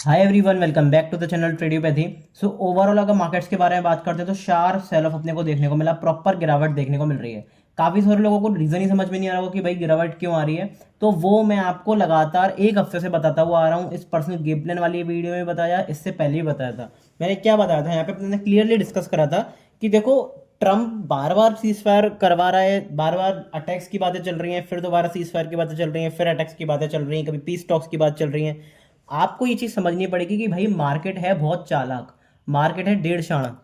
Hi everyone, welcome back to the channel Tradiopathy. So overall अगर markets के बारे में बात करते हैं तो शार्प सेल ऑफ अपने को देखने को मिला, प्रॉपर गिरावट देखने को मिल रही है। काफी सारे लोगों को रीजन ही समझ में नहीं आ रहा होगा कि भाई गिरावट क्यों आ रही है। तो वो मैं आपको लगातार एक हफ्ते से बताता हुआ आ रहा हूँ। इस पर्सनल गेम प्लान वाली वीडियो में बताया, इससे पहले भी बताया था। मैंने क्या बताया था यहाँ पे, अपने क्लियरली डिस्कस करा था कि देखो, ट्रम्प बार बार सीज फायर करवा रहा है, बार बार अटैक्स की बातें चल रही हैं, फिर दोबारा सीज फायर की बातें चल रही हैं, फिर अटैक्स की बातें चल रही हैं, कभी पीस टॉक्स की बात चल रही है। आपको ये चीज समझनी पड़ेगी कि भाई मार्केट है बहुत चालाक, मार्केट है डेढ़ शाणा।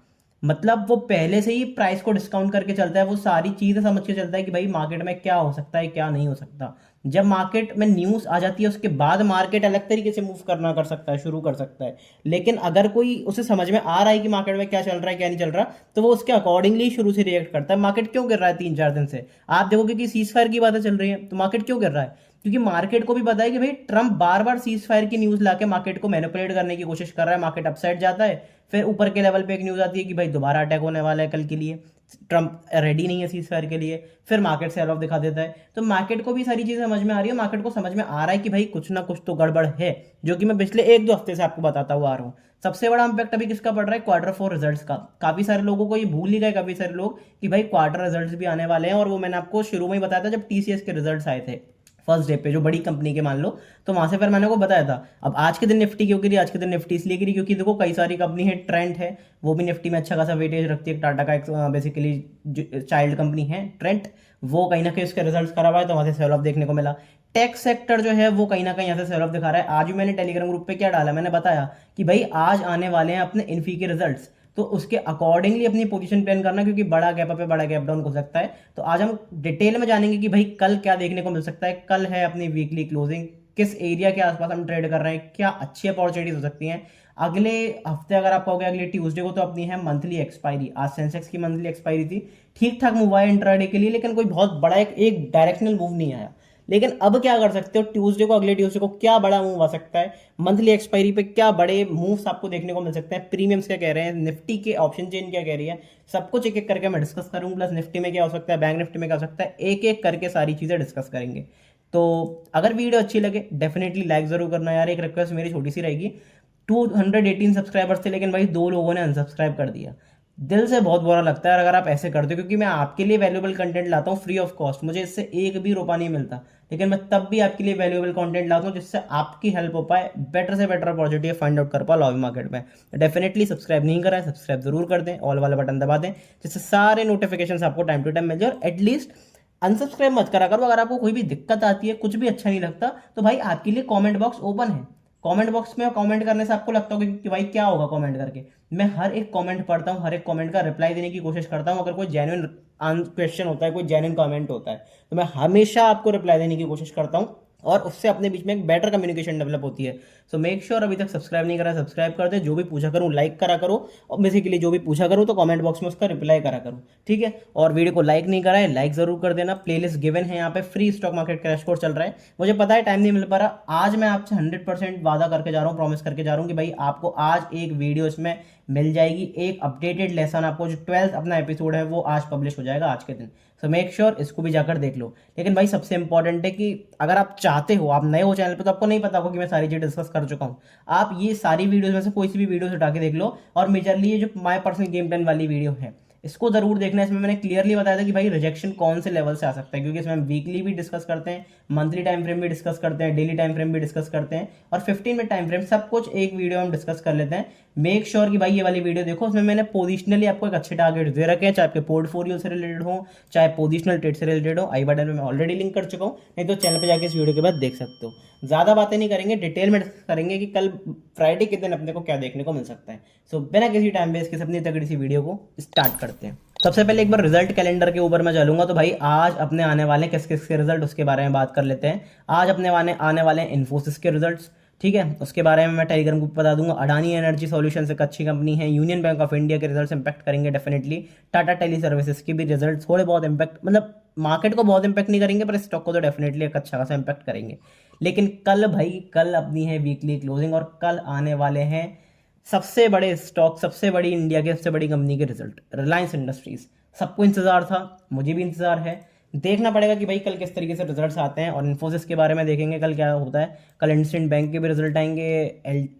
मतलब वो पहले से ही प्राइस को डिस्काउंट करके चलता है, वो सारी चीजें समझ के चलता है कि भाई मार्केट में क्या हो सकता है क्या नहीं हो सकता। जब मार्केट में न्यूज आ जाती है उसके बाद मार्केट अलग तरीके से मूव करना कर सकता है, शुरू कर सकता है। लेकिन अगर कोई उसे समझ में आ रहा है कि मार्केट में क्या चल रहा है क्या नहीं चल रहा, तो वो उसके अकॉर्डिंगली शुरू से रिएक्ट करता है। मार्केट क्यों गिर रहा है 3-4 दिन से, आप देखोगे कि सीज फायर की बातें चल रही है, तो मार्केट क्यों गिर रहा है? क्योंकि मार्केट को भी पता है कि भाई ट्रम्प बार बार सीज फायर की न्यूज लाके मार्केट को मैनिपुलेट करने की कोशिश कर रहा है। मार्केट अपसाइड जाता है, फिर ऊपर के लेवल पे एक न्यूज आती है कि भाई दोबारा अटैक होने वाला है कल के लिए, ट्रम्प रेडी नहीं है सीज फायर के लिए, फिर मार्केट सेल ऑफ दिखा देता है। तो मार्केट को भी सारी चीजें समझ में आ रही है, मार्केट को समझ में आ रहा है कि भाई कुछ ना कुछ तो गड़बड़ है, जो कि मैं पिछले 1-2 हफ्ते से आपको बताता हुआ आ रहा हूँ। सबसे बड़ा इंपैक्ट अभी किसका पड़ रहा है? क्वार्टर 4 रिजल्ट्स का। काफी सारे लोगों को ये भूल ही गए, काफी सारे लोग, कि भाई क्वार्टर रिजल्ट्स भी आने वाले हैं। और वो मैंने आपको शुरू में ही बताया था जब टीसीएस के रिजल्ट्स आए थे फर्स्ट डे पे, जो बड़ी कंपनी के मान लो, तो वहां से फिर मैंने को बताया था। अब आज के दिन निफ्टी क्यों गिरी? आज के दिन निफ्टी इसलिए गिरी क्योंकि देखो कई सारी कंपनी है, ट्रेंड है, वो भी निफ्टी में अच्छा खासा वेटेज रखती है। टाटा का एक बेसिकली चाइल्ड कंपनी है ट्रेंड, वो कहीं ना कहीं उसके रिजल्ट्स खराब आए तो वहां से सेल ऑफ देखने को मिला। टेक सेक्टर जो है वो कहीं ना कहीं यहाँ से सेल ऑफ दिखा रहा है। आज भी मैंने टेलीग्राम ग्रुप पे क्या डाला, मैंने बताया कि भाई आज आने वाले हैं अपने इन्फी के रिजल्ट्स, तो उसके अकॉर्डिंगली अपनी पोजीशन प्लान करना, क्योंकि बड़ा गैप अप है, बड़ा गैप डाउन हो सकता है। तो आज हम डिटेल में जानेंगे कि भाई कल क्या देखने को मिल सकता है। कल है अपनी वीकली क्लोजिंग, किस एरिया के आसपास हम ट्रेड कर रहे हैं, क्या अच्छी अपॉर्चुनिटीज हो सकती हैं। अगले हफ्ते अगर आप कहोगे अगले ट्यूसडे को, तो अपनी है मंथली एक्सपायरी। आज सेंसेक्स की मंथली एक्सपायरी थी, ठीक ठाक मूव आया इंट्राडे के लिए, लेकिन कोई बहुत बड़ा एक डायरेक्शनल मूव नहीं आया। लेकिन अब क्या कर सकते हो, ट्यूसडे को, अगले ट्यूसडे को क्या बड़ा मूव आ सकता है, मंथली एक्सपायरी पे क्या बड़े मूव्स आपको देखने को मिल सकते हैं, प्रीमियम्स क्या कह रहे हैं, निफ्टी के ऑप्शन चेन क्या कह रही है, सब कुछ एक एक करके मैं डिस्कस करूंगा। प्लस निफ्टी में क्या हो सकता है, बैंक निफ्टी में क्या हो सकता है, एक एक करके सारी चीजें डिस्कस करेंगे। तो अगर वीडियो अच्छी लगे डेफिनेटली लाइक जरूर करना यार। एक रिक्वेस्ट मेरी छोटी सी रहेगी, 218 सब्सक्राइबर्स थे, लेकिन भाई 2 लोगों ने अनसब्सक्राइब कर दिया। दिल से बहुत बुरा लगता है अगर आप ऐसे करते हो, क्योंकि मैं आपके लिए वैल्यूएबल कंटेंट लाता हूँ फ्री ऑफ कॉस्ट, मुझे इससे एक भी रुपया नहीं मिलता, लेकिन मैं तब भी आपके लिए वैल्यूएबल कंटेंट लाता हूँ जिससे आपकी हेल्प हो पाए, बेटर से बेटर अपॉर्चुनिटी फाइंड आउट कर पाओ लॉबी मार्केट में। डेफिनेटली सब्सक्राइब नहीं करा है, सब्सक्राइब जरूर कर दें, ऑल वाला बटन दबा दें, जिससे सारे नोटिफिकेशन आपको टाइम टू टाइम मिल जाए। और एटलीस्ट अनसब्सक्राइब मत करा करो। अगर आपको कोई भी दिक्कत आती है, कुछ भी अच्छा नहीं लगता, तो भाई आपके लिए कमेंट बॉक्स ओपन है। कमेंट बॉक्स में कमेंट करने से आपको लगता होगा कि भाई क्या होगा कमेंट करके, मैं हर एक कमेंट पढ़ता हूँ, हर एक कमेंट का रिप्लाई देने की कोशिश करता हूँ। अगर कोई जेन्युइन क्वेश्चन होता है, कोई जेन्युइन कमेंट होता है, तो मैं हमेशा आपको रिप्लाई देने की कोशिश करता हूँ, और उससे अपने बीच में एक बेटर कम्युनिकेशन डेवलप होती है। सो मेक श्योर अभी तक सब्सक्राइब नहीं करा, सब्सक्राइब कर दे। जो भी पूछा करूँ लाइक करा करो, और बेसिकली जो भी पूछा करूँ तो कमेंट बॉक्स में उसका रिप्लाई करा करूँ, ठीक है। और वीडियो को लाइक नहीं करा है, लाइक जरूर कर देना। प्लेलिस्ट गिवन है यहाँ पे, free stock market crash course चल रहा है। मुझे पता है टाइम नहीं मिल पा रहा, आज मैं आपसे 100% वादा करके जा रहा हूँ, प्रॉमिस करके जा रहा हूँ कि भाई आपको आज एक वीडियो इसमें मिल जाएगी, एक अपडेटेड लेसन आपको, जो 12th अपना एपिसोड है वो आज पब्लिश हो जाएगा आज के दिन। सो मेक श्योर इसको भी जाकर देख लो। लेकिन भाई सबसे इंपॉर्टेंट है कि अगर आप चाहते हो, आप नए हो चैनल पे, तो आपको नहीं पता होगा कि मैं सारी चीज डिस्कस कर चुका हूँ। आप ये सारी वीडियोस में से कोई सी भी वीडियोस उठा के देख लो, और मेजरली ये जो माय पर्सनल गेम प्लान वाली वीडियो है, इसको जरूर देखना। इसमें मैंने क्लियरली बताया था कि भाई रिजेक्शन कौन से लेवल से आ सकता है, क्योंकि इसमें हम वीकली भी डिस्कस करते हैं, मंथली टाइम फ्रेम भी डिस्कस करते हैं, डेली टाइम फ्रेम भी डिस्कस करते हैं, और 15 मिनट टाइम फ्रेम, सब कुछ एक वीडियो हम डिस्कस कर लेते हैं। मेक श्योर कि भाई ये वाली वीडियो देखो, उसमें मैंने पोजिशनली आपको एक अच्छे टारगेट दे रखे हैं, चाहे आपके पोर्टफोलियो से रिलेटेड हो, चाहे पोजिशनल ट्रेड से रिलेटेड हो। आई बटन में मैं ऑलरेडी लिंक कर चुका हूँ, नहीं तो चैनल पे जाके इस वीडियो के बाद देख सकते हो। ज्यादा बातें नहीं करेंगे, डिटेल में डिस्कस करेंगे कि कल फ्राइडे के दिन अपने को क्या देखने को मिल सकता है। सो बिना किसी टाइम वेस्ट के अपनी तगड़ी सी वीडियो को स्टार्ट करते हैं। सबसे पहले एक बार रिजल्ट कैलेंडर के ऊपर मैं चलूंगा, तो भाई आज अपने आने वाले किस किस के रिजल्ट, उसके बारे में बात कर लेते हैं। आज अपने आने वाले हैं इन्फोसिस के रिजल्ट्स, ठीक है, उसके बारे में मैं टेलीग्राम ग्रुप बता दूंगा। अडानी एनर्जी सॉल्यूशंस एक अच्छी कंपनी है। यूनियन बैंक ऑफ इंडिया के रिजल्ट्स इंपैक्ट करेंगे डेफिनेटली। टाटा टेली सर्विसेज के भी रिजल्ट्स थोड़े बहुत इंपैक्ट, मतलब मार्केट को बहुत इंपैक्ट नहीं करेंगे, पर स्टॉक को तो डेफिनेटली एक अच्छा खासा इंपैक्ट करेंगे। लेकिन कल भाई, कल अपनी है वीकली क्लोजिंग, और कल आने वाले हैं सबसे बड़े स्टॉक, सबसे बड़ी इंडिया की सबसे बड़ी कंपनी के रिजल्ट, रिलायंस इंडस्ट्रीज। सबको इंतजार था, मुझे भी इंतजार है। देखना पड़ेगा कि भाई कल किस तरीके से रिजल्ट्स आते हैं। और इन्फोसिस के बारे में देखेंगे कल क्या होता है। कल इंडसइंड बैंक के भी रिजल्ट आएंगे,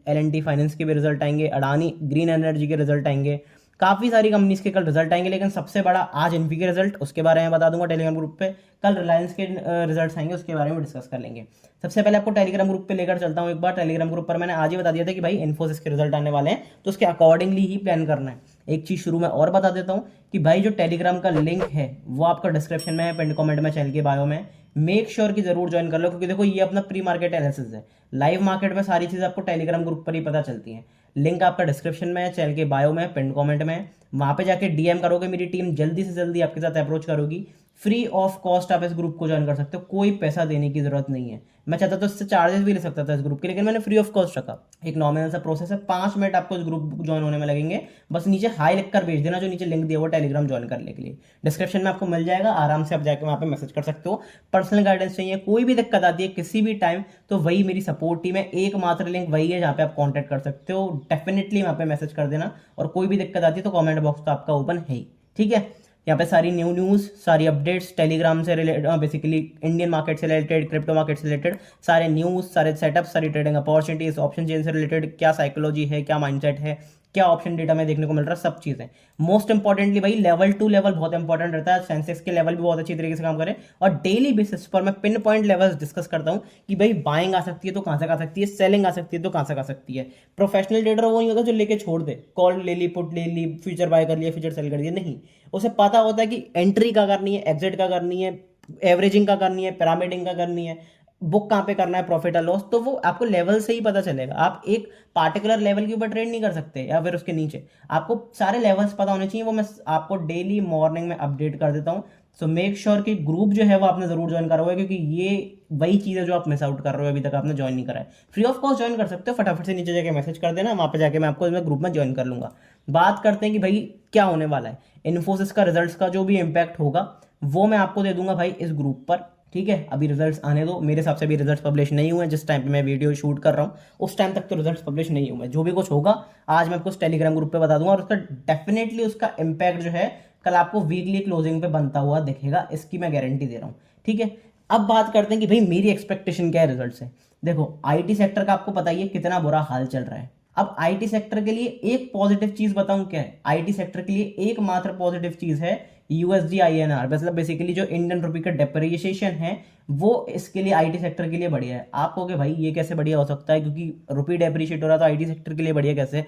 L&T फाइनेंस के भी रिजल्ट आएंगे, अडानी ग्रीन एनर्जी के रिजल्ट आएंगे, काफ़ी सारी कंपनीज के कल रिजल्ट आएंगे। लेकिन सबसे बड़ा आज इन्फी के रिजल्ट, उसके बारे में बता दूंगा टेलीग्राम ग्रुप पे। कल रिलायंस के रिजल्ट्स आएंगे, उसके बारे में डिस्कस कर लेंगे। सबसे पहले आपको टेलीग्राम ग्रुप पे लेकर चलता हूँ एक बार। टेलीग्राम ग्रुप पर मैंने आज ही बता दिया था कि भाई इन्फोसिस के रिजल्ट आने वाले हैं, तो उसके अकॉर्डिंगली ही प्लान करना है। एक चीज़ शुरू में और बता देता हूँ कि भाई जो टेलीग्राम का लिंक है वो आपका डिस्क्रिप्शन में है, पिन कमेंट में, चैनल के बायो में। मेक श्योर कि जरूर ज्वाइन कर लो, क्योंकि देखो ये अपना प्री मार्केट एनालिसिस है। लाइव मार्केट में सारी चीज़ आपको टेलीग्राम ग्रुप पर ही पता चलती है। लिंक आपका डिस्क्रिप्शन में है, चैनल के बायो में, पिन कमेंट में। वहां पे जाके डीएम करोगे, मेरी टीम जल्दी से जल्दी आपके साथ अप्रोच करोगी। फ्री ऑफ कॉस्ट आप इस ग्रुप को ज्वाइन कर सकते हो, कोई पैसा देने की जरूरत नहीं है। मैं चाहता तो इससे चार्जेस भी ले सकता था इस ग्रुप के, लेकिन मैंने फ्री ऑफ कॉस्ट रखा। एक नॉमिनल सा प्रोसेस है, 5 मिनट आपको इस ग्रुप ज्वाइन होने में लगेंगे। बस नीचे हाई लिख कर भेज देना, जो नीचे लिंक दिया हुआ टेलीग्राम ज्वाइन करने के लिए। डिस्क्रिप्शन में आपको मिल जाएगा, आराम से आप जाकर वहाँ पे मैसेज कर सकते हो। पर्सनल गाइडेंस चाहिए, कोई भी दिक्कत आती है किसी भी टाइम, तो वही मेरी सपोर्ट टीम है। एकमात्र लिंक वही है जहाँ पे आप कॉन्टैक्ट कर सकते हो। डेफिनेटली वहाँ पे मैसेज कर देना। और कोई भी दिक्कत आती है तो कॉमेंट बॉक्स तो आपका ओपन है ही, ठीक है। यहाँ पे सारी न्यूज़, सारी अपडेट्स टेलीग्राम से रिलेटेड, बेसिकली इंडियन मार्केट से रिलेटेड, क्रिप्टो मार्केट से रिलेटेड सारे न्यूज़, सारे सेटअप, सारी ट्रेडिंग अपॉर्चुनिटीज, ऑप्शन चेन से रिलेटेड क्या साइकोलॉजी है, क्या माइंडसेट है, क्या ऑप्शन डेटा में देखने को मिल रहा है, सब चीज़ें। मोस्ट इंपॉर्टेंटली भाई लेवल टू लेवल बहुत इंपॉर्टेंट रहता है। सेंसेक्स के लेवल भी बहुत अच्छी तरीके से काम करे। और डेली बेसिस पर मैं पिन पॉइंट लेवल्स डिस्कस करता हूँ कि भाई बाइंग आ सकती है तो कहाँ से आ सकती है, सेलिंग आ सकती है तो कहाँ से आ सकती है। प्रोफेशनल ट्रेडर वो नहीं होता जो लेके छोड़ दे, कॉल ले ली, पुट ले ली, फ्यूचर बाय कर लिया, फ्यूचर सेल कर दिया, नहीं। उसे पता होता है कि एंट्री का करनी है, एग्जिट का करनी है, एवरेजिंग का करनी है, पिरामिडिंग का करनी है, बुक कहाँ पे करना है, प्रॉफिट और लॉस। तो वो आपको लेवल से ही पता चलेगा। आप एक पार्टिकुलर लेवल के ऊपर ट्रेड नहीं कर सकते या फिर उसके नीचे, आपको सारे लेवल्स पता होने चाहिए। वो मैं आपको डेली मॉर्निंग में अपडेट कर देता हूँ। सो मेक श्योर कि ग्रुप जो है वो आपने जरूर ज्वाइन करा हुआ है, क्योंकि ये वही चीज़ है जो आप मिस आउट कर रहे हो, अभी तक आपने ज्वाइन नहीं करा है। फ्री ऑफ कॉस्ट ज्वाइन कर सकते हो, फटाफट से नीचे जाके मैसेज कर देना, वहाँ पे जाके मैं आपको ग्रुप में ज्वाइन कर लूंगा। बात करते हैं कि भाई क्या होने वाला है। इन्फोसिस का रिजल्ट्स का जो भी इम्पैक्ट होगा वो मैं आपको दे दूंगा भाई इस ग्रुप पर, ठीक है। अभी रिजल्ट्स आने दो, मेरे हिसाब से भी रिजल्ट्स पब्लिश नहीं हुए। जिस टाइम पे मैं वीडियो शूट कर रहा हूँ उस टाइम तक तो रिजल्ट्स पब्लिश नहीं हुए। जो भी कुछ होगा आज मैं आपको टेलीग्राम ग्रुप पे बता दूंगा, और उसका डेफिनेटली उसका इम्पैक्ट जो है कल आपको वीकली क्लोजिंग पे बनता हुआ दिखेगा, इसकी मैं गारंटी दे रहा हूँ, ठीक है। अब बात करते हैं कि भाई मेरी एक्सपेक्टेशन क्या है रिजल्ट से। देखो आईटी सेक्टर का आपको पता ही है कितना बुरा हाल चल रहा है। अब आईटी सेक्टर के लिए एक पॉजिटिव चीज बताऊं क्या है। आईटी सेक्टर के लिए एकमात्र पॉजिटिव चीज है यूएसडी आईएनआर, मतलब बेसिकली जो इंडियन रुपी का डेप्रिसिएशन है वो इसके लिए आईटी सेक्टर के लिए बढ़िया है। आप कहोगे भाई ये कैसे बढ़िया हो सकता है, क्योंकि रुपी डेप्रिशिएट हो रहा है तो आईटी सेक्टर के लिए बढ़िया कैसे।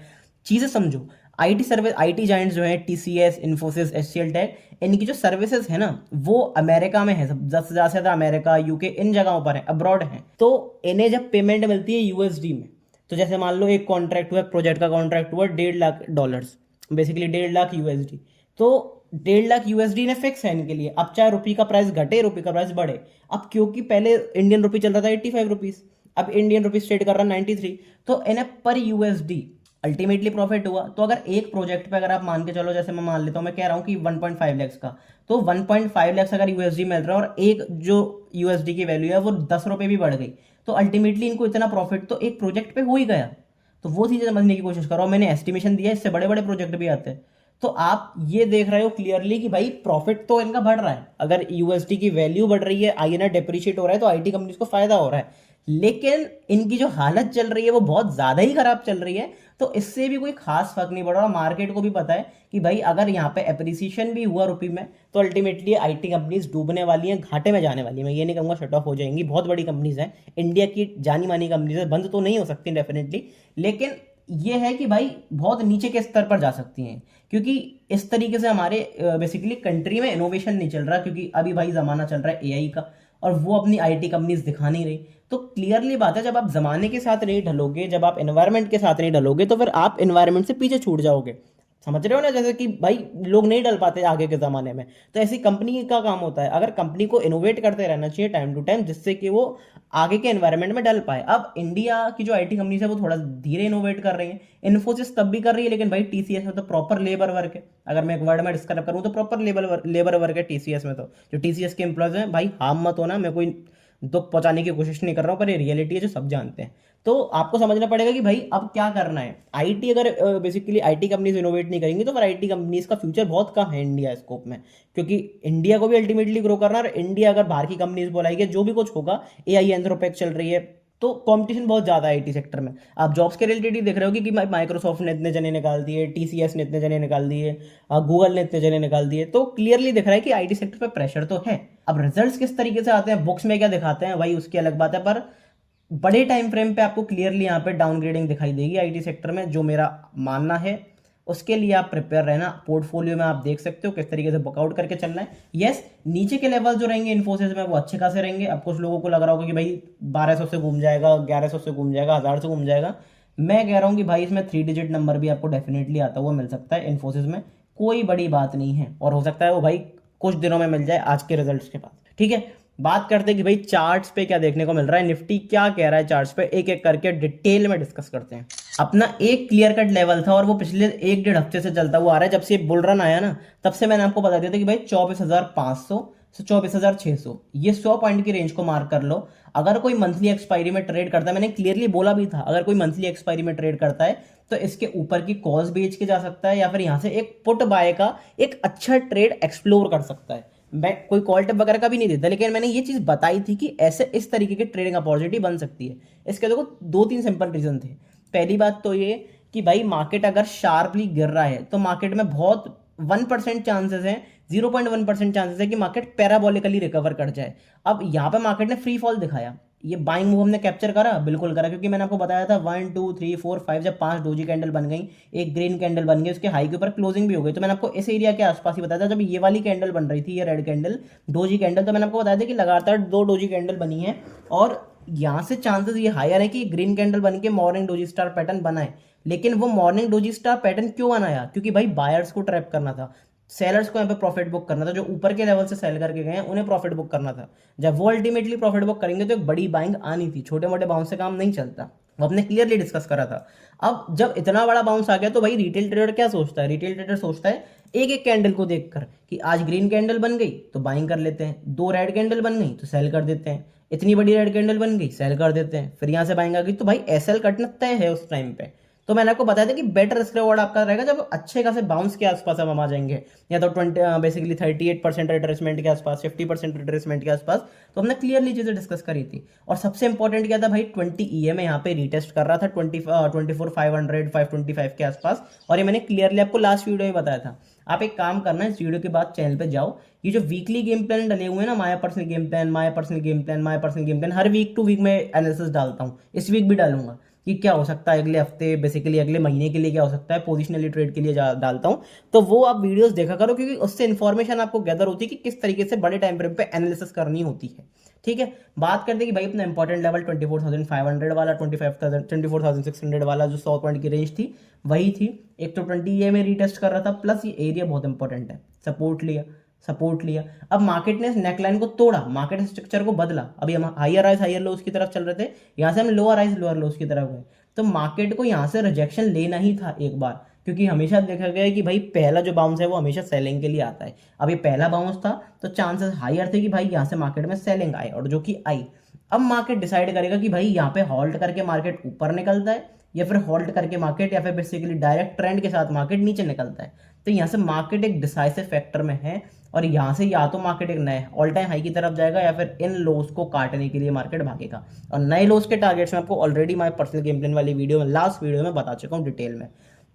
चीजें समझो। आईटी सर्विस, आईटी जाइंट्स जो है टीसीएस, इन्फोसिस, एचसीएल टेक, इनकी जो सर्विसेज है ना वो अमेरिका में है, सब ज्यादा से ज्यादा अमेरिका, यूके, इन जगहों पर है, अब्रॉड है। तो इन्हें जब पेमेंट मिलती है यूएसडी में, तो जैसे मान लो एक कॉन्ट्रैक्ट हुआ, एक प्रोजेक्ट का कॉन्ट्रैक्ट हुआ $1.5, बेसिकली 1.5 लाख यूएसडी। तो 1.5 लाख यूएसडी ने फिक्स है इनके लिए। अब चाहे रुपी का प्राइस घटे, रुपी का प्राइस बढ़े। अब क्योंकि पहले इंडियन रुपी चल रहा था 85 रुपीज, अब इंडियन रुपीज ट्रेड कर रहा है 93, तो इन्हें पर यूएसडी अल्टीमेटली प्रॉफिट हुआ। तो अगर एक प्रोजेक्ट पे अगर आप मान के चलो, जैसे मैं मान लेता हूँ, मैं कह रहा हूँ कि 1.5 लाख का, तो 1.5 लाख अगर यूएसडी मिल रहा है और एक जो यूएसडी की वैल्यू है वो 10 रुपये भी बढ़ गई, तो अल्टीमेटली इनको इतना प्रॉफिट तो एक प्रोजेक्ट पे हो ही गया। तो वो चीजें समझने की कोशिश करो। मैंने एस्टिमेशन दिया, इससे बड़े बड़े प्रोजेक्ट भी आते हैं। तो आप ये देख रहे हो क्लियरली कि भाई प्रॉफिट तो इनका बढ़ रहा है। अगर यूएसडी की वैल्यू बढ़ रही है, आईएनआर डेप्रिशिएट हो रहा है, तो आईटी कंपनीज को फायदा हो रहा है। लेकिन इनकी जो हालत चल रही है वो बहुत ज्यादा ही खराब चल रही है। तो इससे भी कोई खास फर्क नहीं पड़ रहा। मार्केट को भी पता है कि भाई अगर यहाँ पे एप्रिसिएशन भी हुआ रुपी में, तो अल्टीमेटली आईटी कंपनीज डूबने वाली हैं, घाटे में जाने वाली है। मैं ये नहीं कहूँगा शट ऑफ हो जाएंगी, बहुत बड़ी कंपनीज हैं, इंडिया की जानी मानी कंपनीज है, बंद तो नहीं हो सकती डेफिनेटली, लेकिन ये है कि भाई बहुत नीचे के स्तर पर जा सकती हैं। क्योंकि इस तरीके से हमारे बेसिकली कंट्री में इनोवेशन नहीं चल रहा, क्योंकि अभी भाई जमाना चल रहा है एआई का, और वो अपनी आईटी कंपनीज दिखा नहीं रही। तो क्लियरली बात है, जब आप जमाने के साथ नहीं ढलोगे, जब आप एनवायरनमेंट के साथ नहीं ढलोगे, तो फिर आप एनवायरनमेंट से पीछे छूट जाओगे। समझ रहे हो ना, जैसे कि भाई लोग नहीं डल पाते आगे के ज़माने में, तो ऐसी कंपनी का काम होता है। अगर कंपनी को इनोवेट करते रहना चाहिए टाइम टू टाइम, जिससे कि वो आगे के एनवायरनमेंट में डल पाए। अब इंडिया की जो आईटी कंपनीज है वो थोड़ा धीरे इनोवेट कर रही है। इन्फोसिस तब भी कर रही है, लेकिन भाई टीसीएस में तो प्रॉपर लेबर वर्क है। अगर मैं एक वर्ड में डिस्क्राइब करूँ तो प्रॉपर लेबर वर्क है टीसीएस में। तो जो टीसीएस के एम्प्लॉयज हैं भाई, हार्म मत होना, मैं कोई दुख पहुंचाने की कोशिश नहीं कर रहा हूँ, पर ये रियलिटी है जो सब जानते हैं। तो आपको समझना पड़ेगा कि भाई अब क्या करना है। आईटी अगर बेसिकली आईटी कंपनीज इनोवेट नहीं करेंगी तो फिर आईटी कंपनीज का फ्यूचर बहुत कम है इंडिया स्कोप में, क्योंकि इंडिया को भी अल्टीमेटली ग्रो करना है। और इंडिया अगर बाहर की कंपनीज बुलाएगी, जो भी कुछ होगा, एआई एंथ्रोपिक चल रही है, तो कंपटीशन बहुत ज़्यादा है आईटी सेक्टर में। आप जॉब्स के रिलेटेड ही देख रहे हो कि माइक्रोसॉफ्ट ने इतने जने निकाल दिए, टीसीएस ने इतने जने निकाल दिए, गूगल ने इतने जने निकाल दिए, तो क्लियरली दिख रहा है कि आईटी सेक्टर पे प्रेशर तो है। अब रिजल्ट्स किस तरीके से आते हैं, बुक्स में क्या दिखाते हैं, वही उसकी अलग बात है, पर बड़े टाइम फ्रेम पे आपको क्लियरली यहाँ पे डाउनग्रेडिंग दिखाई देगी आईटी सेक्टर में, जो मेरा मानना है। उसके लिए आप प्रिपेयर रहना। पोर्टफोलियो में आप देख सकते हो किस तरीके से वर्कआउट करके चलना है। यस, नीचे के लेवल जो रहेंगे इन्फोसिस में वो अच्छे खासे रहेंगे। अब कुछ लोगों को लग रहा होगा कि भाई 1200 से घूम जाएगा, 1100 से घूम जाएगा, 1000 से घूम जाएगा। मैं कह रहा हूँ कि भाई इसमें 3 डिजिट नंबर भी आपको डेफिनेटली आता हुआ मिल सकता है इन्फोसिस में, कोई बड़ी बात नहीं है। और हो सकता है वो भाई कुछ दिनों में मिल जाए आज के रिजल्ट्स के बाद, ठीक है। बात करते हैं कि भाई चार्ट्स पे क्या देखने को मिल रहा है, निफ्टी क्या कह रहा है चार्ट्स पे, एक एक करके डिटेल में डिस्कस करते हैं। अपना एक क्लियर कट लेवल था और वो पिछले 1-1.5 हफ्ते से चलता हुआ आ रहा है। जब से बुल रन आया ना, तब से मैंने आपको बता दिया था कि भाई 24,500 से 24,600, ये 100 पॉइंट की रेंज को मार्क कर लो। अगर कोई मंथली एक्सपायरी में ट्रेड करता है, मैंने क्लियरली बोला भी था, अगर कोई मंथली एक्सपायरी में ट्रेड करता है तो इसके ऊपर की कॉल्स बेच के जा सकता है, या फिर यहां से एक पुट बाय का एक अच्छा ट्रेड एक्सप्लोर कर सकता है। मैं कोई कॉल टिप वगैरह का भी नहीं देता, लेकिन मैंने ये चीज बताई थी कि ऐसे इस तरीके की ट्रेडिंग अपॉर्चुनिटी बन सकती है। इसके देखो 2-3 सिंपल रीजन थे। पहली बात तो ये कि भाई मार्केट अगर शार्पली गिर रहा है तो मार्केट में बहुत 1% चांसेस है, 0.1% चांसेस है कि मार्केट पैराबोलिकली रिकवर कर जाए। अब यहाँ पे मार्केट ने फ्री फॉल दिखाया, ये बाइंग मूव हमने कैप्चर करा, बिल्कुल करा, क्योंकि मैंने आपको बताया था 1 2 3 4 5 जब 5 डोजी कैंडल बन गई, एक ग्रीन कैंडल बन गई, उसके हाई के ऊपर क्लोजिंग भी हो गई, तो मैंने आपको इस एरिया के आसपास ही बताया था। जब ये वाली कैंडल बन रही थी, ये रेड कैंडल डोजी कैंडल, तो मैंने आपको बताया था कि लगातार 2 डोजी कैंडल बनी है और यहाँ से चांसेस ये हायर है कि ग्रीन कैंडल बन के मॉर्निंग डोजी स्टार पैटर्न बनाए। लेकिन वो मॉर्निंग डोजी स्टार पैटर्न क्यों बनाया, क्योंकि भाई बायर्स को ट्रैप करना था, सेलर्स को यहाँ पे प्रॉफिट बुक करना था, जो ऊपर के लेवल से सेल करके गए हैं उन्हें प्रॉफिट बुक करना था। जब वो अल्टीमेटली प्रॉफिट बुक करेंगे तो एक बड़ी बाइंग आनी थी, छोटे मोटे बाउंस से काम नहीं चलता, वो हमने क्लियरली डिस्कस करा था। अब जब इतना बड़ा बाउंस आ गया तो भाई रिटेल ट्रेडर क्या सोचता है, रिटेल ट्रेडर सोचता है एक एक कैंडल को देखकर कि आज ग्रीन कैंडल बन गई तो बाइंग कर लेते हैं, 2 रेड कैंडल बन गई तो सेल कर देते हैं, इतनी बड़ी रेड कैंडल बन गई सेल कर देते हैं, फिर यहाँ से बाइंग आ गई तो भाई एसएल कटना तय है उस टाइम पे। तो मैंने आपको बताया था कि बेटर रिस्क रिवॉर्ड आपका रहेगा जब अच्छे खासे बाउंस के आसपास हम आ जाएंगे, या तो 20 बेसिकली 38% रिट्रेसमेंट के आसपास, 50% रिट्रेसमेंट के आसपास। तो हमने क्लियरली चीजें डिस्कस करी थी। और सबसे इंपॉर्टेंट क्या था भाई, 20 EM यहाँ पे रीटेस्ट कर रहा था 24,500 525 के आसपास, और ये मैंने क्लियरली आपको लास्ट वीडियो में बताया था। आप एक काम करना, इस वीडियो के बाद चैनल पे जाओ, ये जो वीकली गेम प्लान डले हुए हैं ना, my personal game plan, my personal game plan, my personal game plan, हर वीक टू वीक में एनालिसिस डालता हूँ, इस वीक भी डालूंगा कि क्या हो सकता है अगले हफ्ते, बेसिकली अगले महीने के लिए क्या हो सकता है, पोजिशनली ट्रेड के लिए डालता हूँ। तो वो आप वीडियोस देखा करो, क्योंकि उससे इन्फॉर्मेशन आपको गैदर होती है कि किस तरीके से बड़े टाइम फ्रेम पे एनालिसिस करनी होती है, ठीक है। बात करते हैं कि भाई अपना इंपॉर्टेंट लेवल 24,500 वाला, 24,600 वाला जो 100 पॉइंट की रेंज थी वही थी। एक तो 20 EM में रीटेस्ट कर रहा था, प्लस ये एरिया बहुत इंपॉर्टेंट है, सपोर्ट लिया, सपोर्ट लिया। अब मार्केट ने नेकलाइन को तोड़ा, मार्केट स्ट्रक्चर को बदला। अभी हम हायर राइज हायर लोस की तरफ चल रहे थे, यहां से हम लोअर राइज लोअर लोस की तरफ गए, तो मार्केट को यहां से रिजेक्शन लेना ही था एक बार, क्योंकि हमेशा देखा गया है कि भाई पहला जो बाउंस है वो हमेशा सेलिंग के लिए आता है। अब ये पहला बाउंस था तो चांसेस हायर थे कि भाई यहां से मार्केट में सेलिंग आए, और जो कि आई। अब मार्केट डिसाइड करेगा कि भाई यहाँ पे हॉल्ट करके मार्केट ऊपर निकलता है, या फिर हॉल्ट करके मार्केट, या फिर बेसिकली डायरेक्ट ट्रेंड के साथ मार्केट नीचे निकलता है। तो यहाँ से मार्केट एक डिसाइसिव फैक्टर में है, और यहाँ से या तो मार्केट एक नए ऑल टाइम हाई की तरफ जाएगा, या फिर इन लोस को काटने के लिए मार्केट भागेगा। और नए लोस के टारगेट्स में आपको already my personal game plan वाली वीडियो में, लास्ट वीडियो में बता चुका हूँ डिटेल में।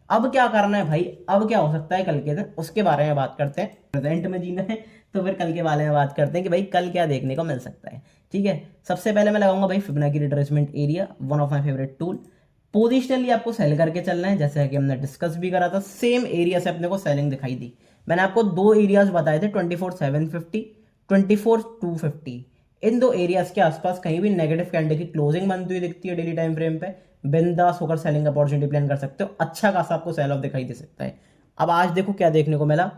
अब क्या करना है भाई, अब क्या हो सकता है कल के दिन, उसके बारे में बात करते हैं। प्रेजेंट में जीना है तो फिर कल के बारे में बात करते हैं कि भाई कल क्या देखने को मिल सकता है, ठीक है। सबसे पहले मैं लगाऊंगा भाई Fibonacci retracement area, one of my favourite tool. Positionally आपको सेल करके चलना है, जैसे कि हमने डिस्कस भी करा था, सेम एरिया से अपने को सेलिंग दिखाई दी। मैंने आपको 2 एरियाज बताए थे, 24,750, 24,250। इन 2 एरियाज के आसपास कहीं भी नेगेटिव कैंडल की क्लोजिंग बनती हुई दिखती है डेली टाइम फ्रेम पे, बिंदास होकर सेलिंग अपॉर्चुनिटी प्लान कर सकते हो, अच्छा खासा आपको सेल ऑफ दिखाई दे सकता है। अब आज देखो क्या देखने को मिला,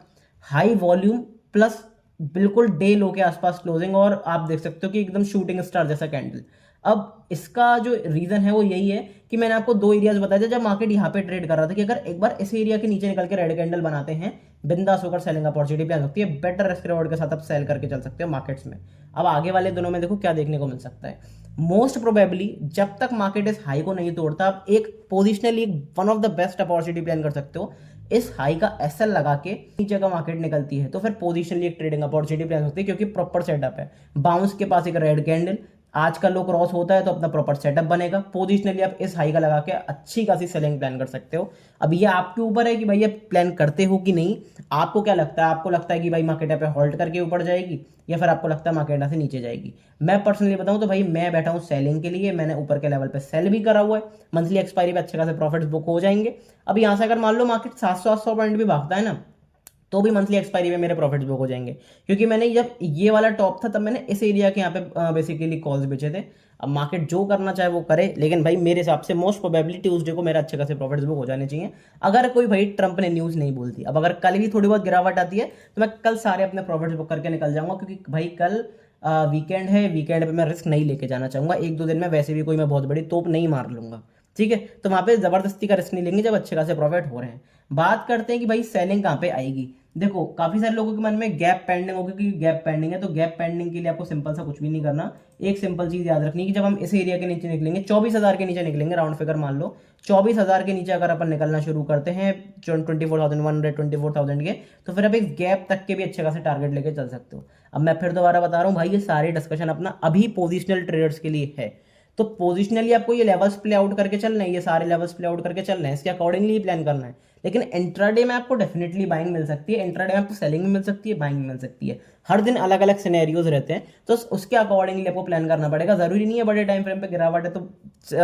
हाई वॉल्यूम प्लस बिल्कुल डे लो के आसपास क्लोजिंग, और आप देख सकते हो कि एकदम शूटिंग स्टार जैसा कैंडल। अब इसका जो रीजन है वो यही है कि मैंने आपको 2 एरियाज बताए थे जब मार्केट यहाँ पे ट्रेड कर रहा था, कि अगर एक बार इस एरिया के नीचे निकल के रेड कैंडल बनाते हैं, बिंदास होकर सेलिंग अपॉर्चुनिटी भी आ सकती है, बेटर रिस्क रिवॉर्ड के साथ आप सेल करके चल सकते हो मार्केट्स में। अब आगे वाले दिनों में देखो क्या देखने को मिल सकता है। मोस्ट प्रोबेबली जब तक मार्केट इस हाई को नहीं तोड़ता, आप एक positionally one of the best opportunity plan कर सकते हो। इस हाई का एसएल लगा के नीचे का मार्केट निकलती है तो फिर पोजिशनली एक ट्रेडिंग अपॉर्चुनिटी प्लान सकती है, क्योंकि प्रॉपर सेटअप है। बाउंस के पास एक रेड कैंडल, आज का लो क्रॉस होता है तो अपना प्रॉपर सेटअप बनेगा। पोजिशनली आप इस हाई का लगा के अच्छी खासी सेलिंग प्लान कर सकते हो। अब ये आपके ऊपर है कि भाई ये प्लान करते हो कि नहीं। आपको क्या लगता है? आपको लगता है कि भाई मार्केट यहाँ पे होल्ड करके ऊपर जाएगी, या फिर आपको लगता है मार्केट यहाँ से नीचे जाएगी? मैं पर्सनली बताऊं तो भाई मैं बैठा हूं सेलिंग के लिए। मैंने ऊपर के लेवल पे सेल भी करा हुआ है, मंथली एक्सपायरी पे अच्छे खासे प्रॉफिट्स बुक हो जाएंगे। अब यहाँ से अगर मान लो मार्केट 700-800 पॉइंट भी भागता है ना, तो भी मंथली एक्सपायरी में मेरे प्रॉफिट्स बुक हो जाएंगे, क्योंकि मैंने जब ये वाला टॉप था तब मैंने इस एरिया के यहाँ पे बेसिकली कॉल्स बेचे थे। अब मार्केट जो करना चाहे वो करे, लेकिन भाई मेरे हिसाब से मोस्ट प्रोबेबली ट्यूसडे को मेरा अच्छे खासे प्रॉफिट्स बुक हो जाने चाहिए, अगर कोई भाई ट्रंप ने न्यूज़ नहीं बोलती। अब अगर कल भी थोड़ी बहुत गिरावट आती है तो मैं कल सारे अपने प्रॉफिट्स बुक करके निकल जाऊंगा, क्योंकि भाई कल वीकेंड है। वीकेंड पे मैं रिस्क नहीं लेके जाना चाहूंगा। एक दो दिन में वैसे भी कोई मैं बहुत बड़ी तोप नहीं मार लूंगा, ठीक है। तो वहां पे जबरदस्ती का रिस्क नहीं लेंगे जब अच्छे खासे प्रॉफिट हो रहे हैं। बात करते हैं कि भाई सेलिंग कहाँ पे आएगी। देखो काफी सारे लोगों के मन में गैप पेंडिंग होगी कि गैप पेंडिंग है, तो गैप पेंडिंग के लिए आपको सिंपल सा कुछ भी नहीं करना। एक सिंपल चीज याद रखनी है कि जब हम इस एरिया के नीचे निकलेंगे, 24,000 के नीचे निकलेंगे, राउंड फिगर मान लो 24,000 के नीचे अगर अपन निकलना शुरू करते हैं 24,100 24,000 के, तो फिर आप एक गैप तक के भी अच्छे खासे टारगेट लेके चल सकते हो। अब मैं फिर दोबारा बता रहा हूँ भाई, ये सारी डिस्कशन अपना अभी पोजिशनल ट्रेडर्स के लिए है। तो पोजिशनली आपको ये लेवल्स प्ले आउट करके चलना है, ये सारे लेवल्स प्ले आउट करके चलना है, इसके अकॉर्डिंगली ही प्लान करना है। लेकिन इंट्राडे में आपको डेफिनेटली बाइंग मिल सकती है, इंट्राडे में आपको सेलिंग भी मिल सकती है, बाइंग भी मिल सकती है। हर दिन अलग अलग सिनेरियोज रहते हैं, तो उसके अकॉर्डिंगली आपको प्लान करना पड़ेगा। जरूरी नहीं है बड़े टाइम फ्रेम पे गिरावट है तो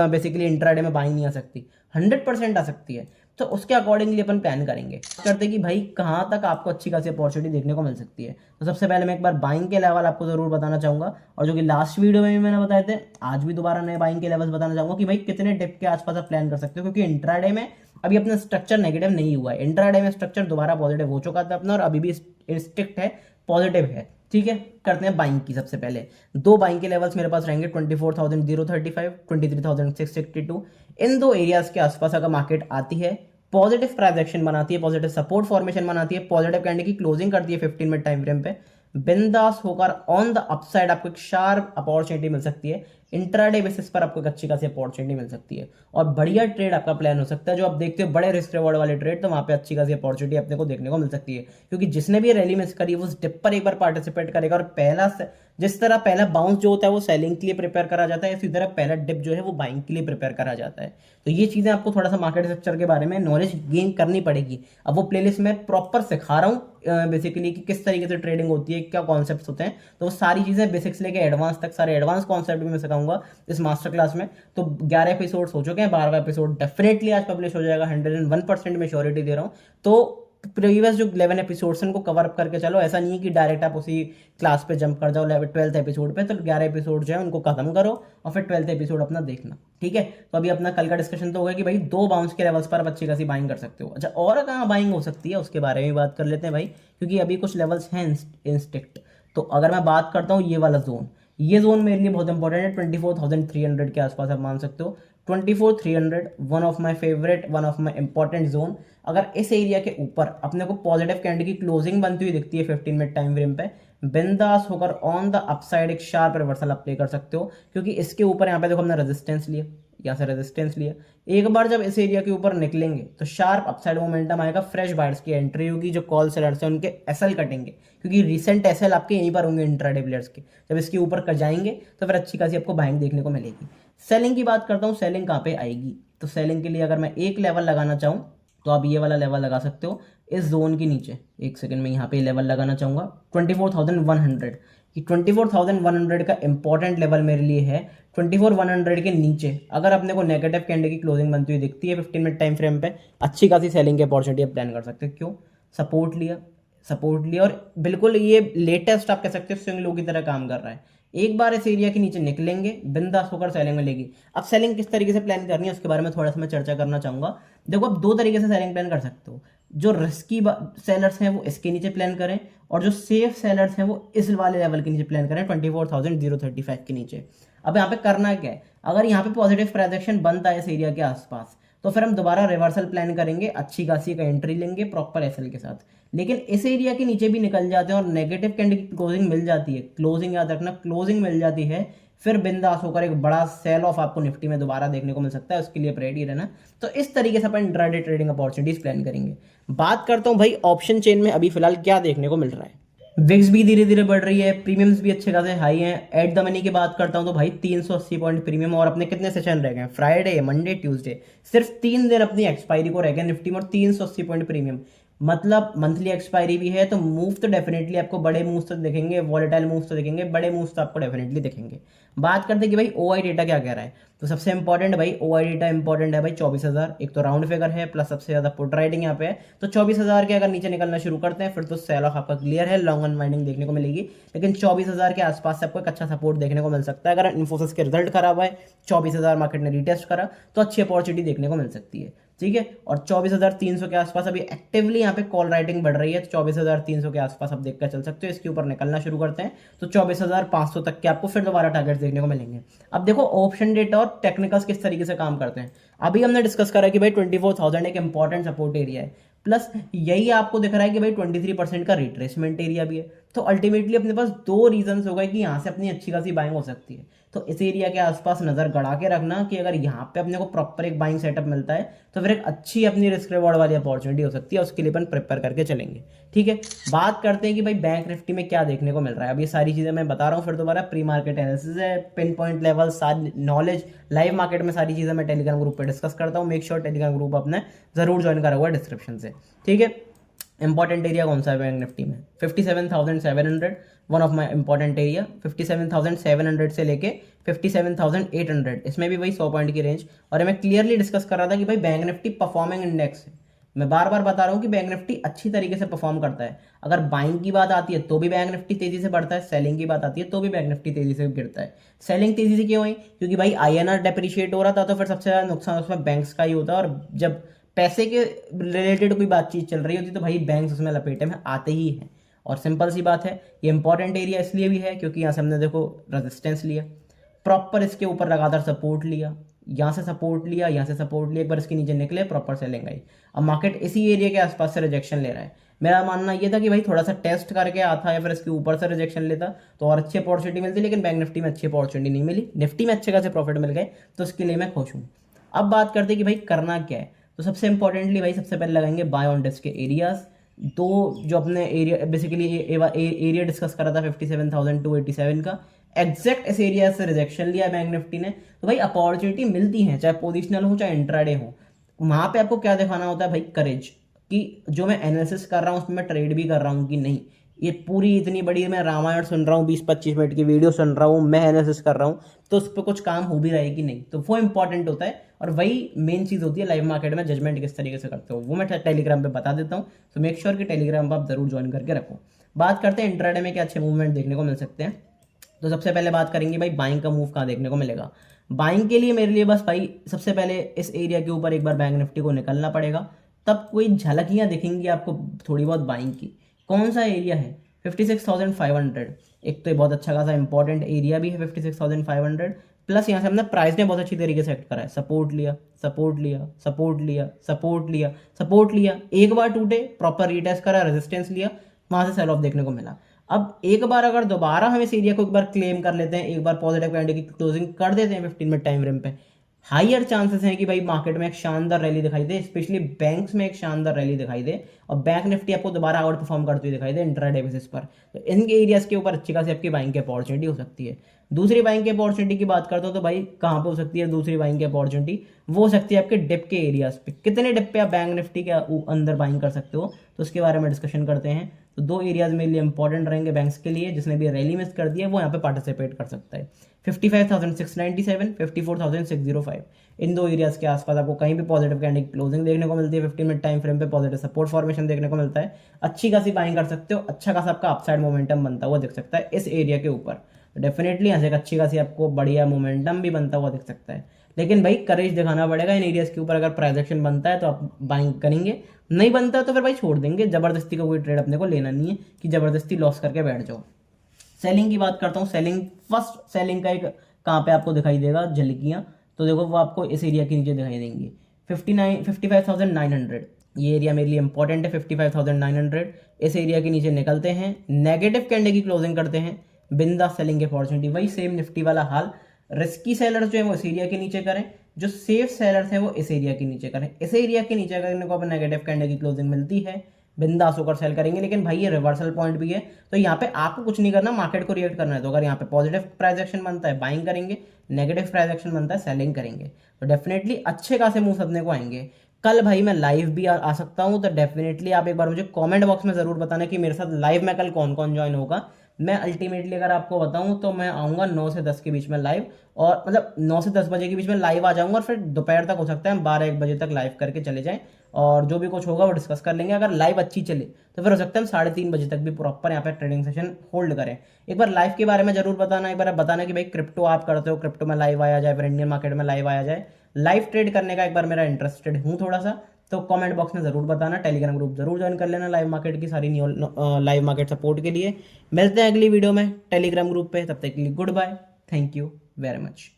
बेसिकली इंट्राडे में बाइंग नहीं आ सकती, 100% आ सकती है। तो उसके अकॉर्डिंगली अपन प्लान करेंगे, करते कि भाई कहाँ तक आपको अच्छी खासी अपॉर्चुनिटी देखने को मिल सकती है। तो सबसे पहले मैं एक बार बाइंग के लेवल आपको जरूर बताना चाहूंगा, और जो कि लास्ट वीडियो में भी मैंने बताए थे, आज भी दोबारा नए बाइंग के लेवल्स बताना चाहूंगा कि भाई कितने डिप के आसपास आप प्लान कर सकते हो। क्योंकि इंट्राडे में अभी अपना स्ट्रक्चर नेगेटिव नहीं हुआ है, इंट्राडे में स्ट्रक्चर दोबारा पॉजिटिव हो चुका था अपना, और अभी भी स्ट्रिक्ट है, पॉजिटिव है, ठीक है। करते हैं बाइंग की। सबसे पहले दो बाइंग के लेवल्स मेरे पास रहेंगे, 24,035, 23,662। इन दो एरियाज के आसपास अगर मार्केट आती है, पॉजिटिव प्राइस एक्शन बनाती है, पॉजिटिव सपोर्ट फॉर्मेशन बनाती है, पॉजिटिव कैंडल की क्लोजिंग करती है 15 मिनट टाइम फ्रेम पे, बिंदास होकर ऑन द अपसाइड आपको एक शार्प अपॉर्चुनिटी मिल सकती है। इंट्राडे बेसिस पर आपको एक अच्छी खासी अपॉर्चुनिटी मिल सकती है, और बढ़िया ट्रेड आपका प्लान हो सकता है। जो आप देखते हो बड़े रिस्क रिवॉर्ड वाले ट्रेड, तो वहां पे अच्छी खासी अपॉर्चुनिटी अपने को देखने को मिल सकती है। क्योंकि जिसने भी रैली मिस करी वो उस डिप पर एक बार पार्टिसिपेट करेगा, और जिस तरह पहला बाउंस जो होता है वो सेलिंग के लिए प्रिपेयर करा जाता है, इसी तरह पहला डिप जो है वो बाइंग के लिए प्रिपेयर करा जाता है। तो ये चीजें आपको थोड़ा सा मार्केट स्ट्रक्चर के बारे में नॉलेज गेन करनी पड़ेगी। अब वो प्लेलिस्ट में प्रॉपर सिखा रहा हूँ बेसिकली कि किस तरीके से ट्रेडिंग होती है, क्या कॉन्सेप्ट्स होते हैं। तो वो सारी चीजें बेसिक्स लेके एडवांस तक सारे एडवांस कॉन्सेप्ट भी मैं सिखाऊंगा इस मास्टर क्लास में। तो 11 एपिसोड्स हो चुके हैं, 12वां एपिसोड डेफिनेटली आज पब्लिश हो जाएगा, 101% में श्योरिटी दे रहा हूँ। तो प्रीवियस जो 11 एपिसोड्स उनको कवर अप करके चलो, ऐसा नहीं है कि डायरेक्ट आप उसी क्लास पे जंप कर जाओ 12th एपिसोड पे। तो 11 एपिसोड जो है उनको खत्म करो और फिर 12th एपिसोड अपना देखना, ठीक है। तो अभी अपना कल का डिस्कशन तो होगा कि भाई दो बाउंस के लेवल्स पर आप अच्छी खासी बाइंग कर सकते हो। अच्छा, और कहाँ बाइंग हो सकती है उसके बारे में बात कर लेते हैं भाई, क्योंकि अभी कुछ लेवल्स हैं इंस्टिक्ट। तो अगर मैं बात करता हूँ ये वाला जोन, ये जोन मेरे लिए बहुत इंपॉर्टेंट है। 24,300 के आसपास आप मान सकते हो। 24,300 one of my favourite, one of my important zone. अगर इस एरिया के ऊपर अपने को पॉजिटिव कैंडल की क्लोजिंग बनती हुई दिखती है 15 मिनट टाइम फ्रेम पे, बिंदास होकर ऑन द अपसाइड एक शार्प रिवर्सल आप प्ले कर सकते हो। क्योंकि इसके ऊपर यहाँ पे देखो हमने रेजिस्टेंस लिया, यहाँ से रेजिस्टेंस लिया। एक बार जब इस एरिया के ऊपर निकलेंगे तो शार्प अपसाइड मोमेंटम आएगा, फ्रेश बायर्स की एंट्री होगी, जो कॉल सेलर्स हैं उनके एसएल कटेंगे, क्योंकि रिसेंट एसएल आपके यहीं पर होंगे इंट्राडे प्लेयर्स के। जब इसके ऊपर कर जाएंगे तो फिर अच्छी खासी आपको बाइंग देखने को मिलेगी। सेलिंग की बात करता हूँ, सेलिंग कहाँ पे आएगी। तो सेलिंग के लिए अगर मैं एक लेवल लगाना चाहूँ तो आप ये वाला लेवल लगा सकते हो इस जोन के नीचे। एक सेकंड में यहाँ पे लेवल लगाना चाहूँगा 24,100, कि 24,100 का इंपॉर्टेंट लेवल मेरे लिए है। 24,100 के नीचे अगर अपने को नेगेटिव कैंडल की क्लोजिंग बनती हुई दिखती है 15 मिनट टाइम फ्रेम पे, अच्छी खासी सेलिंग की अपॉर्चुनिटी आप प्लान कर सकते हो। क्यों? सपोर्ट लिया और बिल्कुल ये लेटेस्ट आप कह सकते हो स्विंग लो की तरह काम कर रहा है। एक बार इस एरिया के नीचे निकलेंगे, बिंदास होकर सेलिंग मिलेगी। अब सेलिंग किस तरीके से प्लान करनी है उसके बारे में थोड़ा सा मैं चर्चा करना चाहूंगा। देखो, आप दो तरीके से सेलिंग प्लान कर सकते हो। जो रिस्की सेलर्स हैं वो इसके नीचे प्लान करें, और जो सेफ सेलर्स हैं वो इस वाले लेवल के नीचे प्लान करें, 24,035 के नीचे। अब यहाँ पे करना क्या है, अगर यहाँ पे पॉजिटिव प्राइस बनता है इस एरिया के आसपास, तो फिर हम दोबारा रिवर्सल प्लान करेंगे, अच्छी खासी का एंट्री लेंगे प्रॉपर एसएल के साथ। लेकिन इस एरिया के नीचे भी निकल जाते हैं और नेगेटिव कैंडल की क्लोजिंग मिल जाती है, क्लोजिंग याद रखना, क्लोजिंग मिल जाती है फिर बिंदास होकर एक बड़ा सेल ऑफ आपको निफ्टी में दोबारा देखने को मिल सकता है, उसके लिए रेडी रहना। तो इस तरीके से अपन इंट्राडे ट्रेडिंग अपॉर्चुनिटीज प्लान करेंगे। बात करता हूं भाई ऑप्शन चेन में अभी फिलहाल क्या देखने को मिल रहा है। विक्स भी धीरे धीरे बढ़ रही है, प्रीमियम्स भी अच्छे खासे हाई हैं। एट द मनी की बात करता हूं तो भाई 380 पॉइंट प्रीमियम, और अपने कितने सेशन रह गए, फ्राइडे मंडे ट्यूसडे, सिर्फ 3 दिन अपनी एक्सपायरी को रह गए निफ्टी में, और 380 पॉइंट प्रीमियम, मतलब मंथली एक्सपायरी भी है। तो मूव तो डेफिनेटली आपको बड़े मूव्स तो दिखेंगे, वॉलेटाइल मूव्स तो दिखेंगे, बड़े मूव्स तो आपको डेफिनेटली दिखेंगे। बात करते हैं कि भाई ओआई डेटा क्या कह रहा है, तो सबसे इंपॉर्टेंट भाई ओआई डेटा इंपॉर्टेंट है भाई 24,000, एक तो राउंड फिगर है प्लस सबसे ज्यादा पुट राइटिंग यहाँ पे है। तो 24,000 के अगर नीचे निकलना शुरू करते हैं फिर तो सेल ऑफ आपका क्लियर है, लॉन्ग अनवाइंडिंग देखने को मिलेगी। लेकिन 24,000 के आसपास से आपको एक अच्छा सपोर्ट देखने को मिल सकता है। अगर इन्फोसिस के रिजल्ट खराब है, 24,000 मार्केट ने रीटेस्ट करा, तो अच्छी अपॉर्चुनिटी देखने को मिल सकती है। ठीक है, और 24,300 के आसपास अभी एक्टिवली यहाँ पे कॉल राइटिंग बढ़ रही है, तो 24,300 के आसपास आप देखकर चल सकते हो। इसके ऊपर निकलना शुरू करते हैं तो 24,500 तक के आपको फिर दोबारा टारगेट देखने को मिलेंगे। अब देखो ऑप्शन डेटा और टेक्निकल्स किस तरीके से काम करते हैं। अभी हमने डिस्कस करा कि भाई 24,000 एक इंपॉर्टेंट सपोर्ट एरिया है, प्लस यही आपको दिख रहा है कि भाई 23% का रिट्रेसमेंट एरिया भी है। तो अल्टीमेटली अपने पास दो रीजंस हो गए कि यहाँ से अपनी अच्छी खासी बाइंग हो सकती है। तो इस एरिया के आसपास नजर गड़ा के रखना कि अगर यहाँ पे अपने को प्रॉपर एक बाइंग सेटअप मिलता है तो फिर एक अच्छी अपनी रिस्क रिवॉर्ड वाली अपॉर्चुनिटी हो सकती है, उसके लिए अपन प्रिपेयर करके चलेंगे। ठीक है, बात करते हैं कि भाई बैंक निफ्टी में क्या देखने को मिल रहा है। अब ये सारी चीजें मैं बता रहा हूँ, फिर दोबारा प्री मार्केट एनालिसिस है, पिन पॉइंट लेवल, सारी नॉलेज, लाइव मार्केट में सारी चीजें मैं टेलीग्राम ग्रुप पे डिस्कस करता हूँ। मेक श्योर टेलीग्राम ग्रुप आपने जरूर ज्वाइन करा हुआ है डिस्क्रिप्शन से। ठीक है, इंपॉर्टेंट एरिया कौन सा है बैंक निफ्टी में, 57,700, one of my important area. 57,700 से लेके 57,800, इसमें भी वही 100 पॉइंट की रेंज। और मैं क्लियरली डिस्कस कर रहा था कि भाई बैंक निफ्टी परफॉर्मिंग इंडेक्स है। मैं बार बार बता रहा हूँ कि बैंक निफ्टी अच्छी तरीके से परफॉर्म करता है। अगर बाइंग की बात आती है तो भी बैंक निफ्टी तेजी से बढ़ता है, सेलिंग की बात आती है तो भी बैंक निफ्टी तेजी से गिरता है। सेलिंग तेजी से क्यों हुई, क्योंकि भाई आईएनआर डेप्रिशिएट हो रहा था, तो फिर सबसे ज्यादा नुकसान उसमें बैंक्स का ही होता है। और जब पैसे के रिलेटेड कोई बातचीत चल रही होती तो भाई बैंक्स उसमें लपेटे में आते ही हैं। और सिंपल सी बात है, ये इंपॉर्टेंट एरिया इसलिए भी है क्योंकि यहाँ से हमने देखो रेजिस्टेंस लिया, प्रॉपर इसके ऊपर लगातार सपोर्ट लिया, यहाँ से सपोर्ट लिया, यहाँ से सपोर्ट लिया, एक बार इसके नीचे निकले प्रॉपर सेलिंग आई। अब मार्केट इसी एरिया के आसपास से रिजेक्शन ले रहा है। मेरा मानना ये था कि भाई थोड़ा सा टेस्ट करके आता या फिर इसके ऊपर से रिजेक्शन लेता तो और अच्छी अपॉर्चुनिटी मिलती, लेकिन बैंक निफ्टी में अच्छी अपॉर्चुनिटी नहीं मिली। निफ्टी में अच्छे खासे प्रॉफिट मिल गए, तो उसके लिए मैं खुश हूँ। अब बात करते हैं कि भाई करना क्या है, तो सबसे इंपॉर्टेंटली भाई सबसे पहले लगाएंगे बाय ऑन डिप्स के एरियाज। दो जो अपने एरिया बेसिकली एरिया डिस्कस करा था 57,287 का, एग्जैक्ट इस एरिया से रिजेक्शन लिया बैंक निफ्टी ने। तो भाई अपॉर्चुनिटी मिलती है, चाहे पोजिशनल हो चाहे इंट्राडे हो। वहां पे आपको क्या दिखाना होता है भाई, करेज, कि जो मैं एनालिसिस कर रहा हूँ उसमें मैं ट्रेड भी कर रहा हूँ कि नहीं। ये पूरी इतनी बड़ी मैं रामायण सुन रहा हूँ, 20-25 मिनट की वीडियो सुन रहा हूँ, मैं एनालिसिस कर रहा हूँ, तो उस पर कुछ काम हो भी रहा है कि नहीं, तो वो इंपॉर्टेंट होता है। और वही मेन चीज़ होती है लाइव मार्केट में जजमेंट किस तरीके से करते हो, वो मैं टेलीग्राम पे बता देता हूँ। तो मेक श्योर कि टेलीग्राम पर आप जरूर ज्वाइन करके रखो। बात करते हैं इंट्राडे में क्या अच्छे मूवमेंट देखने को मिल सकते हैं। तो सबसे पहले बात करेंगे भाई बाइंग का मूव कहाँ देखने को मिलेगा। बाइंग के लिए मेरे लिए बस भाई सबसे पहले इस एरिया के ऊपर एक बार बैंक निफ्टी को निकलना पड़ेगा, तब कोई झलकियां दिखेंगी आपको थोड़ी बहुत बाइंग की। कौन सा एरिया है, 56,500। एक तो ये बहुत अच्छा खासा इंपॉर्टेंट एरिया भी है 56,500, प्लस यहाँ से हमने प्राइस ने बहुत अच्छी तरीके से एक्ट करा है। सपोर्ट लिया, सपोर्ट लिया, सपोर्ट लिया, सपोर्ट लिया, सपोर्ट लिया, एक बार टूटे, प्रॉपर रीटेस्ट करा, रेजिस्टेंस लिया, वहां से सेल ऑफ देखने को मिला। अब एक बार अगर दोबारा हम इस एरिया को एक बार क्लेम कर लेते हैं, एक बार पॉजिटिव कैंडल की क्लोजिंग कर देते हैं 15 मिनट टाइम फ्रेम पे, हायर चांसेस हैं कि भाई मार्केट में एक शानदार रैली दिखाई दे, स्पेशली बैंक्स में एक शानदार रैली दिखाई दे, और बैंक निफ्टी आपको दोबारा आउट परफॉर्म करती हुई दिखाई दे इंट्राडे बेसिस पर। तो इनके एरियाज के ऊपर अच्छी खासी आपकी बाइंग की अपॉर्चुनिटी हो सकती है। दूसरी बाइंग की अपॉर्चुनिटी की बात करता हूँ तो भाई कहाँ पे हो सकती है दूसरी बाइंग की अपॉर्चुनिटी, वो हो सकती है आपके डिप के एरियाज पे। कितने डिप पे आप बैंक निफ्टी के अंदर बाइंग कर सकते हो, तो उसके बारे में डिस्कशन करते हैं। तो दो एरियाज मेरे लिए इंपॉर्टेंट रहेंगे बैंक्स के लिए, जिसने भी रैली मिस कर दिया है वो यहाँ पे पार्टिसिपेट कर सकता है। 55,697, 54,605, इन दो एरियाज के आसपास आपको कहीं भी पॉजिटिव कैंडल क्लोजिंग देखने को मिलती है, 15 मिनट टाइम फ्रेम पे पॉजिटिव सपोर्ट फॉर्मेशन देखने को मिलता है, अच्छी खासी बाइंग कर सकते हो, अच्छा खासा आपका अपसाइड मोमेंटम बनता हुआ दिख सकता है इस एरिया के ऊपर। तो डेफिनेटली यहाँ से एक अच्छी खासी आपको बढ़िया मोमेंटम भी बनता हुआ दिख सकता है। लेकिन भाई करेज दिखाना पड़ेगा इन एरियाज के ऊपर। अगर प्राइस एक्शन बनता है तो आप बाइंग करेंगे, नहीं बनता तो फिर भाई छोड़ देंगे। जबरदस्ती का कोई ट्रेड अपने को लेना नहीं है कि जबरदस्ती लॉस करके बैठ जाओ। सेलिंग की बात करता हूँ, सेलिंग फर्स्ट सेलिंग का एक कहाँ पे आपको दिखाई देगा झलकियाँ, तो देखो वो आपको इस एरिया के नीचे दिखाई देंगी 55,900। ये एरिया मेरे लिए इंपॉर्टेंट है 55,900। इस एरिया के नीचे निकलते हैं, नेगेटिव कैंडल की क्लोजिंग करते हैं, बिंदा सेलिंग की अपॉर्चुनिटी, वही सेम निफ्टी वाला हाल। रिस्की सेलर्स जो है वो इस एरिया के नीचे करें, जो सेफ सेलर्स हैं वो इस एरिया के नीचे करें। इस एरिया के नीचे करने को अब नेगेटिव कैंडल की क्लोजिंग मिलती है, बिंदास होकर सेल करेंगे। लेकिन भाई ये रिवर्सल पॉइंट भी है, तो यहाँ पे आपको कुछ नहीं करना, मार्केट को रिएक्ट करना है। तो अगर यहाँ पे पॉजिटिव प्राइस एक्शन बनता है बाइंग करेंगे, नेगेटिव प्राइस एक्शन बनता है सेलिंग करेंगे। तो डेफिनेटली अच्छे खासे मूव्स अपने को आएंगे। कल भाई मैं लाइव भी आ सकता हूँ, तो डेफिनेटली आप एक बार मुझे कमेंट बॉक्स में जरूर बताना कि मेरे साथ लाइव में कल कौन कौन ज्वाइन होगा। मैं अल्टीमेटली अगर आपको बताऊं तो मैं आऊंगा 9 से 10 के बीच में लाइव, और मतलब 9 से 10 बजे के बीच में लाइव आ जाऊंगा, और फिर दोपहर तक हो सकता है हम 12-1 बजे तक लाइव करके चले जाएं, और जो भी कुछ होगा वो डिस्कस कर लेंगे। अगर लाइव अच्छी चले तो फिर हो सकता है हम 3:30 बजे तक भी प्रॉपर यहाँ पे ट्रेडिंग सेशन होल्ड करें। एक बार लाइव के बारे में जरूर बताना, एक बार आप बताना कि भाई क्रिप्टो आप करते हो, क्रिप्टो में लाइव आया जाए, फिर इंडियन मार्केट में लाइव आया जाए। लाइव ट्रेड करने का एक बार मेरा इंटरेस्टेड हूँ थोड़ा सा, तो कमेंट बॉक्स में जरूर बताना। टेलीग्राम ग्रुप जरूर ज्वाइन कर लेना लाइव मार्केट की सारी लाइव मार्केट सपोर्ट के लिए। मिलते हैं अगली वीडियो में टेलीग्राम ग्रुप पे, तब तक के लिए goodbye, thank you very much.